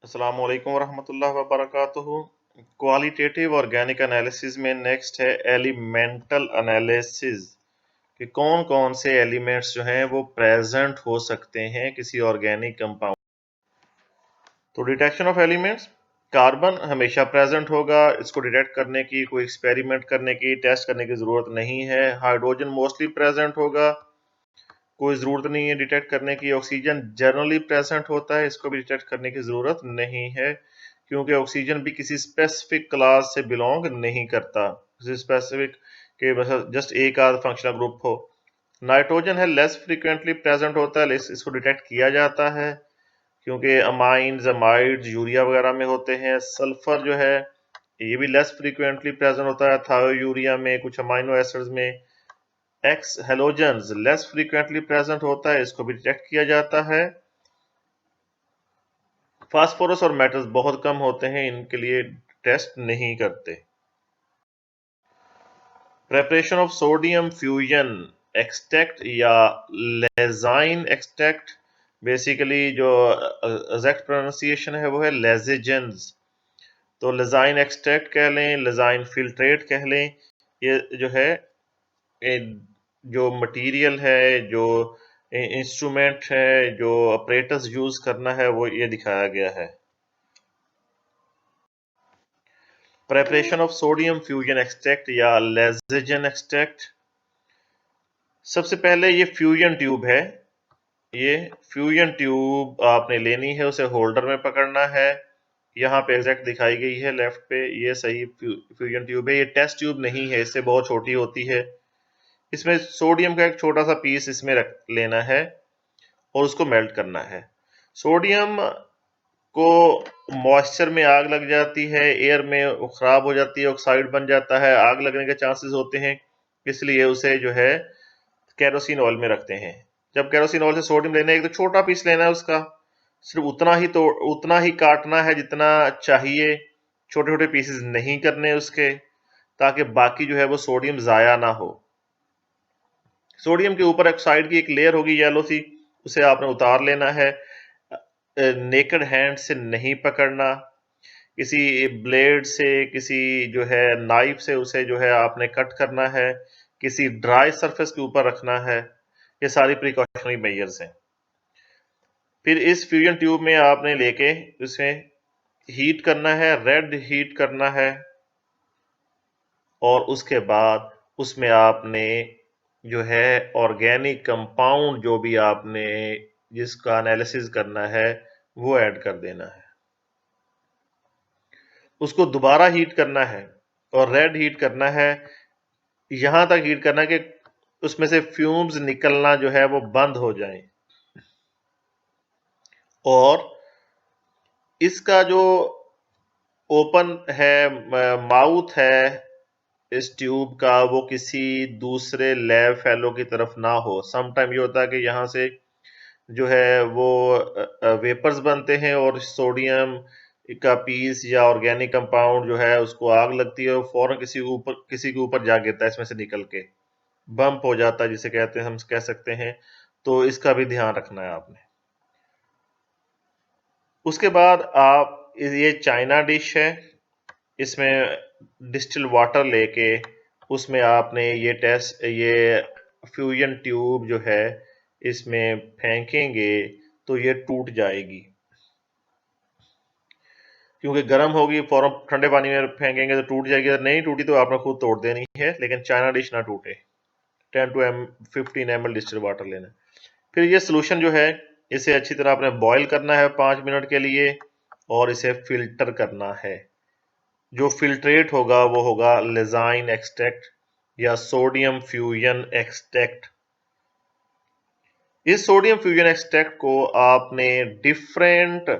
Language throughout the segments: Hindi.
अस्सलाम वालेकुम वरहमतुल्लाहि वबरकातुहू। क्वालिटेटिव ऑर्गेनिक एनालिसिस में नेक्स्ट है एलिमेंटल एनालिसिस कि कौन कौन से एलिमेंट्स जो हैं वो प्रेजेंट हो सकते हैं किसी ऑर्गेनिक कंपाउंड। तो डिटेक्शन ऑफ एलिमेंट्स, कार्बन हमेशा प्रेजेंट होगा, इसको डिटेक्ट करने की कोई एक्सपेरिमेंट करने की टेस्ट करने की जरूरत नहीं है। हाइड्रोजन मोस्टली प्रेजेंट होगा, कोई ज़रूरत नहीं है डिटेक्ट करने की। ऑक्सीजन जनरली प्रेजेंट होता है, इसको भी डिटेक्ट करने की ज़रूरत नहीं है क्योंकि ऑक्सीजन भी किसी स्पेसिफिक क्लास से बिलोंग नहीं करता, किसी स्पेसिफिक के बस जस्ट एक आध फंक्शनल ग्रुप हो। नाइट्रोजन है, लेस फ्रीक्वेंटली प्रेजेंट होता है, इसको डिटेक्ट किया जाता है क्योंकि अमाइंस अमाइड्स यूरिया वगैरह में होते हैं। सल्फर जो है ये भी लेस फ्रीक्वेंटली प्रेजेंट होता है थायोयूरिया में, कुछ अमाइनो एसिड्स में। X halogens less frequently present होता है, इसको भी डिटेक्ट किया जाता है। फास्फोरस और मेटल्स बहुत कम होते हैं, इनके लिए टेस्ट नहीं करते। Preparation of sodium fusion extract या लेजाइन एक्सट्रैक्ट, बेसिकली जो एग्जैक्ट प्रोनाउंसिएशन है वो है लेजेजेंस। तो लेजाइन एक्सट्रैक्ट कह लें, लेजाइन फिल्ट्रेट कह लें, ये जो है जो मटेरियल है, जो इंस्ट्रूमेंट है, जो ऑपरेटर्स यूज करना है वो ये दिखाया गया है। Preparation of sodium fusion extract या लेजेजन एक्सट्रैक्ट। सबसे पहले ये फ्यूजन ट्यूब है, ये फ्यूजन ट्यूब आपने लेनी है, उसे होल्डर में पकड़ना है। यहाँ पे एग्जैक्ट दिखाई गई है लेफ्ट पे, ये सही फ्यूजन ट्यूब है। ये टेस्ट ट्यूब नहीं है, इससे बहुत छोटी होती है। इसमें सोडियम का एक छोटा सा पीस इसमें रख लेना है और उसको मेल्ट करना है। सोडियम को मॉइस्चर में आग लग जाती है, एयर में खराब हो जाती है, ऑक्साइड बन जाता है, आग लगने के चांसेस होते हैं, इसलिए उसे जो है केरोसिन ऑयल में रखते हैं। जब केरोसिन ऑयल से सोडियम लेना है, एक तो छोटा पीस लेना है उसका, सिर्फ उतना ही काटना है जितना चाहिए, छोटे छोटे पीसेस नहीं करने उसके, ताकि बाकी जो है वो सोडियम जाया ना हो। सोडियम के ऊपर ऑक्साइड की एक लेयर होगी येलो सी, उसे आपने उतार लेना है। नेकेड हैंड से नहीं पकड़ना, किसी ब्लेड से, किसी जो है नाइफ से उसे जो है आपने कट करना है, किसी ड्राई सरफेस के ऊपर रखना है। ये सारी प्रिकॉशनरी मेजर्स हैं। फिर इस फ्यूजन ट्यूब में आपने लेके उसमें हीट करना है, रेड हीट करना है, और उसके बाद उसमें आपने जो है ऑर्गेनिक कंपाउंड जो भी आपने जिसका एनालिसिस करना है वो ऐड कर देना है। उसको दोबारा हीट करना है और रेड हीट करना है, यहां तक हीट करना है कि उसमें से फ्यूम्स निकलना जो है वो बंद हो जाए। और इसका जो ओपन है माउथ है इस ट्यूब का, वो किसी दूसरे लैब फेलो की तरफ ना हो। समटाइम ये होता है कि यहाँ से जो है वो वेपर्स बनते हैं और सोडियम का पीस या ऑर्गेनिक कंपाउंड जो है उसको आग लगती है और फौरन किसी के ऊपर जा गिरता है, इसमें से निकल के बम्प हो जाता है जिसे कहते हैं, हम कह सकते हैं। तो इसका भी ध्यान रखना है आपने। उसके बाद आप ये चाइना डिश है, इसमें डिस्टिल वाटर लेके उसमें आपने ये फ्यूजन ट्यूब जो है इसमें फेंकेंगे तो ये टूट जाएगी, क्योंकि गर्म होगी। फौरन ठंडे पानी में फेंकेंगे तो टूट जाएगी, अगर नहीं टूटी तो आपने खुद तोड़ देनी है, लेकिन चाइना डिश ना टूटे। 15 ml डिस्टिल वाटर लेना है। फिर ये सोल्यूशन जो है इसे अच्छी तरह आपने बॉईल करना है 5 मिनट के लिए और इसे फिल्टर करना है। जो फिल्ट्रेट होगा वो होगा लेजाइन एक्सट्रैक्ट या सोडियम फ्यूजन एक्सट्रैक्ट। इस सोडियम फ्यूजन एक्सट्रैक्ट को आपने डिफरेंट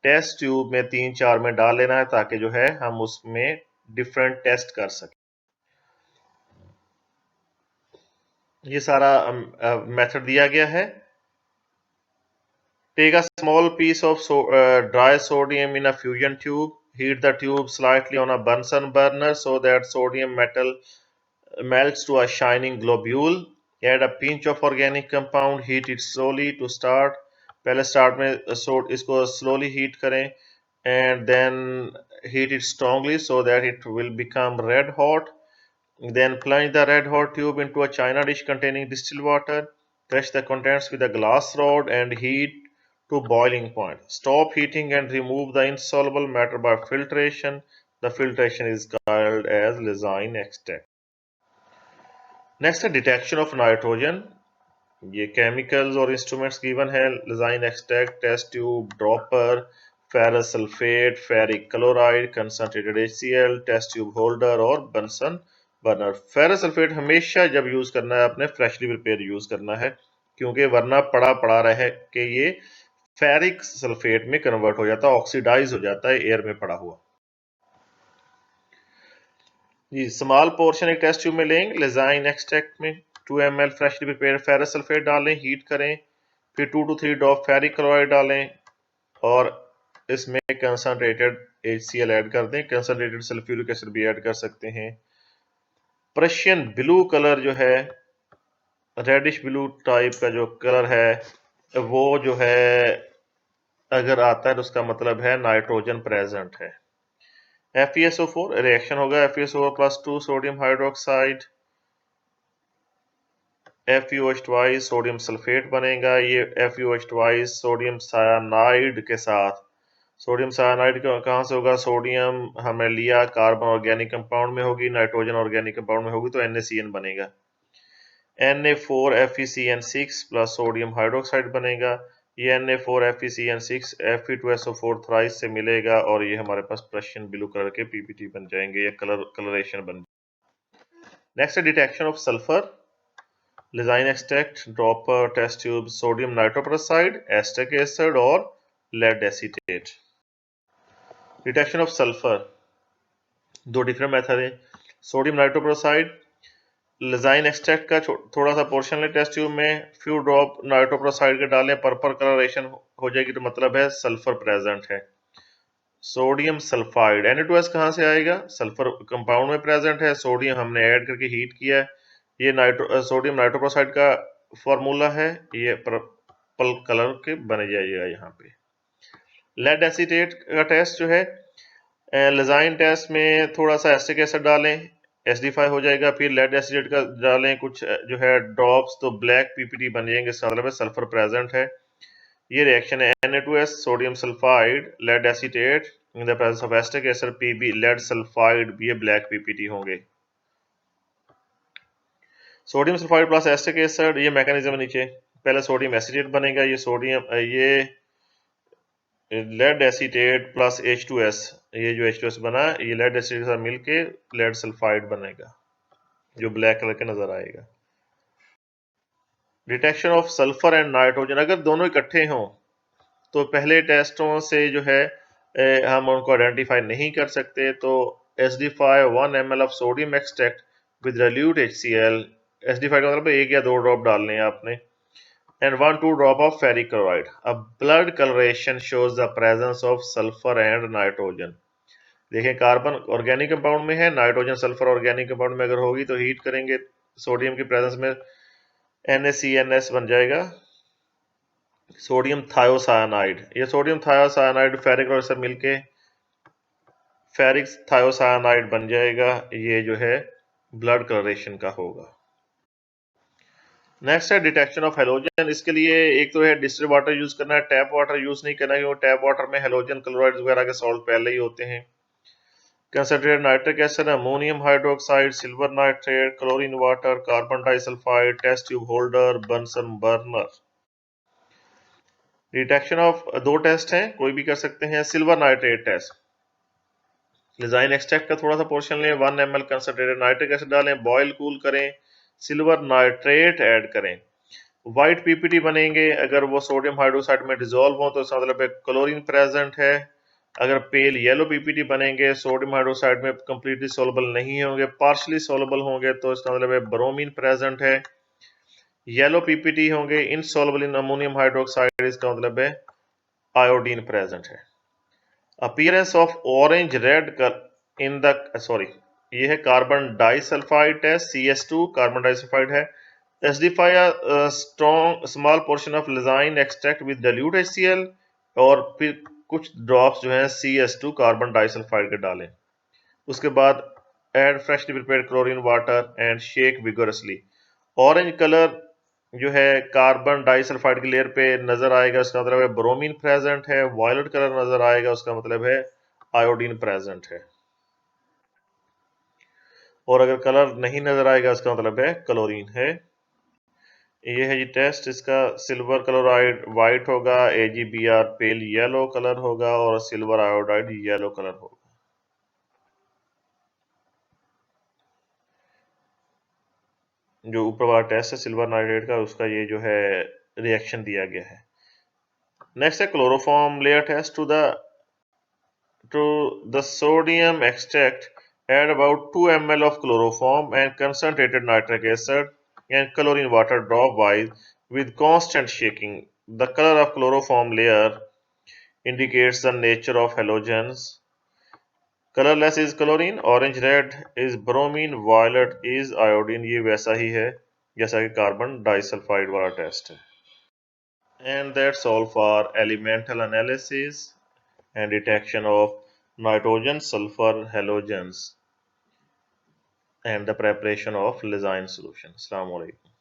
टेस्ट ट्यूब में 3-4 में डाल लेना है, ताकि जो है हम उसमें डिफरेंट टेस्ट कर सकें। ये सारा मेथड दिया गया है। Take a small piece of dry sodium in a fusion tube. Heat the tube slightly on a Bunsen burner so that sodium metal melts to a shining globule. Add a pinch of organic compound. Heat it slowly to start. पहले स्टार्ट में इसको स्लोली हीट करें, and then heat it strongly so that it will become red hot. Then plunge the red hot tube into a china dish containing distilled water. Crush the contents with a glass rod and heat to boiling point. Stop heating and remove the insoluble matter by filtration. The filtration is called as lysine extract. Next है detection of nitrogen. ये केमिकल्स और इंस्ट्रूमेंट्स गिवन है. Lassaigne extract, test tube, dropper, ferrous sulphate, ferric chloride, concentrated HCl, test tube holder और बंसन बर्नर. फेरस सल्फेट हमेशा जब यूज करना है आपने फ्रेशली प्रिपेयर यूज करना है, क्योंकि वरना पड़ा रहे कि ये फेरिक सल्फेट में कन्वर्ट हो जाता है, ऑक्सीडाइज हो जाता है एयर में पड़ा हुआ. जी स्मॉल पोर्शन एक टेस्ट ट्यूब में लेंगे. लिजाइन एक्सट्रैक्ट में 2 ml freshly prepared ferrous sulphate डालें, हीट करें, फिर 2 to 3 ड्रॉप फेरिक क्लोराइड डालें और इसमें कंसंट्रेटेड HCl ऐड कर दें. कंसंट्रेटेड सल्फ्यूरिक एसिड भी ऐड कर सकते हैं. प्रशियन ब्लू कलर जो है, रेडिश ब्लू टाइप का जो कलर है वो जो है अगर आता है तो उसका मतलब है नाइट्रोजन प्रेजेंट है. FeSO4 रिएक्शन होगा FeSO4 plus 2 sodium hydroxide FeOH sodium sulphate बनेगा. ये FeOH सोडियम सायानाइड के साथ, सोडियम सायानाइड कहाँ से होगा, सोडियम हमने लिया कार्बन ऑर्गेनिक कंपाउंड में होगी, नाइट्रोजन ऑर्गेनिक कंपाउंड में होगी तो NaCN बनेगा. Na4FeCN6 प्लस सोडियम हाइड्रोक्साइड बनेगा. ये Na4FeCN6 Fe2SO4 थ्राइस से मिलेगा और ये हमारे पास प्रशियन ब्लू कलर के PPT बन जाएंगे, ये कलरेशन बन. नेक्स्ट है detection of sulphur. Lassaigne extract, dropper, test tube, sodium nitroprusside, acetic acid और lead acetate. Detection of sulphur दो डिफरेंट मेथड है. सोडियम नाइट्रोपरोसाइड, लिजाइन एक्सट्रैक्ट का थोड़ा सा पोर्शन ले टेस्ट ट्यूब में, फ्यू ड्रॉप नाइट्रोपरोसाइड के डालें, पर्पल कलरेशन हो जाएगी तो मतलब है सल्फर प्रेजेंट है. सोडियम सल्फाइड Na2S कहाँ से आएगा, सल्फर कंपाउंड में प्रेजेंट है, सोडियम हमने ऐड करके हीट किया है. ये सोडियम नाइट्रोक्साइड का फॉर्मूला है, ये पर्पल कलर के बने जाएगा यहाँ पे. लेड एसीटेट का टेस्ट जो है, लिजाइन टेस्ट में थोड़ा सा एसिटिक एसिड डालें, एसिडिफाई हो जाएगा. फिर लेड एसीटेट का डालें कुछ जो है ड्रॉप्स, तो ब्लैक PPT बन जाएंगे, इसका मतलब है सल्फर प्रेजेंट है. ये रिएक्शन है Na2S sodium sulphide lead acetate in the presence of acetic acid Pb lead sulphide, ये ब्लैक PPT होंगे. Sodium sulphide plus acetic acid, ये मैकेनिज्म है नीचे. पहले सोडियम एसीटेट बनेगा, ये सोडियम ये लेड एसीटेट प्लस H2S, ये जो H2S बना ये लेड एसीटेट के साथ मिलके लेड सल्फाइड बनेगा जो ब्लैक कलर के नजर आएगा. Detection of sulphur and nitrogen, अगर दोनों इकट्ठे हों तो पहले टेस्टों से जो है हम उनको आइडेंटिफाई नहीं कर सकते. तो acidify 1 ml of sodium extract with dilute HCl, acidify का मतलब 1 या 2 ड्रॉप डालने हैं आपने, and 1-2 drop of ferric chloride. A blood colouration shows the presence of sulphur and nitrogen. देखें कार्बन ऑर्गेनिक कंपाउंड में है, नाइट्रोजन सल्फर ऑर्गेनिक कंपाउंड में अगर होगी तो हीट करेंगे, सोडियम की प्रेजेंस में NaCNS बन जाएगा, सोडियम थायोसायानाइड. ये सोडियम थायोसायानाइड फेरिक क्लोराइड से मिलके फेरिक थायोसायानाइड बन जाएगा, ये जो है ब्लड कलरेशन का होगा. नेक्स्ट है डिटेक्शन ऑफ हेलोजन. इसके लिए एक तो है डिस्टिल्ड वाटर यूज करना है, टैप वाटर यूज नहीं करना, क्योंकि टैप वाटर में हेलोजन क्लोराइड वगैरह के सॉल्ट पहले ही होते हैं. Concentrated nitric acid, ammonium hydroxide, silver nitrate, chlorine water, carbon disulphide, test tube holder, Bunsen burner. Detection of दो टेस्ट हैं, कोई भी कर सकते हैं. Silver nitrate test, Lassaigne extract का थोड़ा सा पोर्शन लें, 1 ml कंसंट्रेटेड नाइट्रिक एसिड डालें, बॉयल कूल करें, सिल्वर नाइट्रेट ऐड करें. व्हाइट PPT बनेंगे अगर वो सोडियम हाइड्रोक्साइड में डिसॉल्व हो तो इसका मतलब है क्लोरीन प्रेजेंट है. अगर पेल येलो PPT बनेंगे सोडियम हाइड्रोक्साइड में कंप्लीटली सोलेबल नहीं होंगे, पार्शली सोलेबल होंगे तो इसका मतलब है ब्रोमीन प्रेजेंट है. येलो PPT होंगे इनसॉल्युबल इन अमोनियम हाइड्रोक्साइड, इसका मतलब है आयोडीन प्रेजेंट है. Appearance of orange red in the ये है carbon disulphide test, CS2 carbon disulphide है. Acidify strong small portion of Lassaigne extract with dilute HCl और फिर कुछ ड्रॉप्स जो हैं CS2 कार्बन डाइसल्फाइड के डालें। उसके बाद add freshly prepared chlorine water and shake vigorously. Orange colour जो है कार्बन डाइसल्फाइड की लेयर पे नजर आएगा, उसका मतलब है ब्रोमीन प्रेजेंट है। वायलेट कलर नजर आएगा, उसका मतलब है आयोडीन प्रेजेंट है। और अगर कलर नहीं नजर आएगा, उसका मतलब है क्लोरीन है। ये है जी टेस्ट इसका। सिल्वर क्लोराइड वाइट होगा, AgBr पेल येलो कलर होगा और सिल्वर आयोडाइड येलो कलर होगा। जो ऊपर वाला टेस्ट है सिल्वर नाइट्रेट का, उसका ये जो है रिएक्शन दिया गया है। नेक्स्ट है chloroform layer test. To the sodium extract, add about 2 ml of chloroform and concentrated nitric acid and chlorine water drop-wise with constant shaking. The color of chloroform layer indicates the nature of halogens. Colorless is chlorine, orange red is bromine, violet is iodine. ये वैसा ही है जैसा कि कार्बन डाइसल्फाइड वाला टेस्ट है। And that's all for elemental analysis and detection of nitrogen sulfur halogens and the preparation of Lezine solution. Assalamu alaikum.